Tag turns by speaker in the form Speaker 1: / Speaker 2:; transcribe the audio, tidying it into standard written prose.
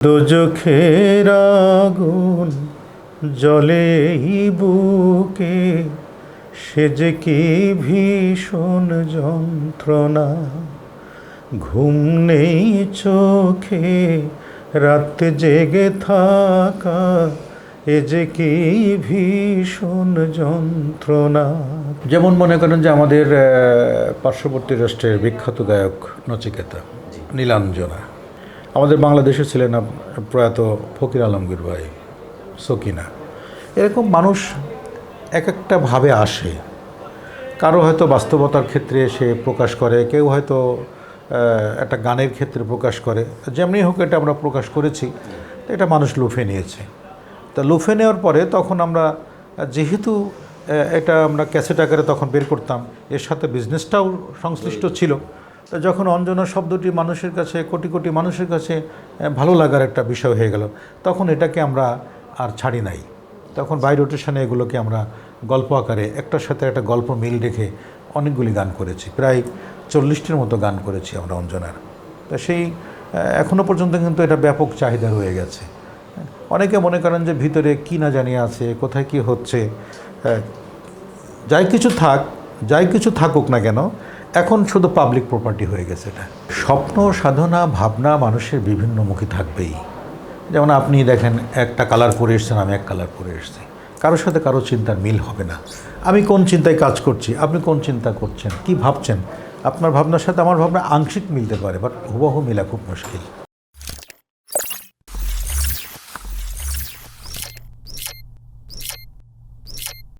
Speaker 1: দোজখের আগুন জ্বলে এই বুকে, সে যে কি ভীষণ যন্ত্রণা। ঘুম নেই চোখে, রাত জেগে থাকা, এ যে কি ভীষণ যন্ত্রণা। যেমন মনে করেন যে আমাদের পার্শ্ববর্তী রাষ্ট্রের বিখ্যাত গায়ক নচিকেতা, নীলাঞ্জনা। আমাদের বাংলাদেশে ছিলেন প্রয়াত ফকির আলমগীর ভাই, সকিনা। এরকম মানুষ এক একটা ভাবে আসে। কারো হয়তো বাস্তবতার ক্ষেত্রে সে প্রকাশ করে, কেউ হয়তো একটা গানের ক্ষেত্রে প্রকাশ করে। যেমনি হোক এটা আমরা প্রকাশ করেছি, এটা মানুষ লুফে নিয়েছে। তা লুফে নেওয়ার পরে তখন আমরা যেহেতু এটা আমরা ক্যাসেট আকারে তখন বের করতাম, এর সাথে বিজনেসটাও সংশ্লিষ্ট ছিল। যখন অঞ্জনা শব্দটি মানুষের কাছে, কোটি কোটি মানুষের কাছে ভালো লাগার একটা বিষয় হয়ে গেল, তখন এটাকে আমরা আর ছাড়ি নাই। তখন বাই রোটেশনে এগুলোকে আমরা গল্প আকারে একটার সাথে একটা গল্প মিল রেখে অনেকগুলি গান করেছি, প্রায় 40টির মতো গান করেছি আমরা অঞ্জনার। তা সেই এখনও পর্যন্ত কিন্তু এটা ব্যাপক চাহিদা রয়ে গেছে। অনেকে মনে করেন যে ভিতরে কী না জানিয়ে আছে, কোথায় কী হচ্ছে। যাই কিছু থাকুক না কেন, এখন শুধু পাবলিক প্রপার্টি হয়ে গেছে এটা। স্বপ্ন, সাধনা, ভাবনা মানুষের বিভিন্ন মুখী থাকবেই। যেমন আপনি দেখেন, একটা কালার পরে এসছেন, আমি এক কালার পরে এসেছি, কারোর সাথে কারো চিন্তার মিল হবে না। আমি কোন চিন্তায় কাজ করছি, আপনি কোন চিন্তা করছেন, কি ভাবছেন, আপনার ভাবনার সাথে আমার ভাবনা আংশিক মিলতে পারে, বাট হুবহু মিলা খুব মুশকিল।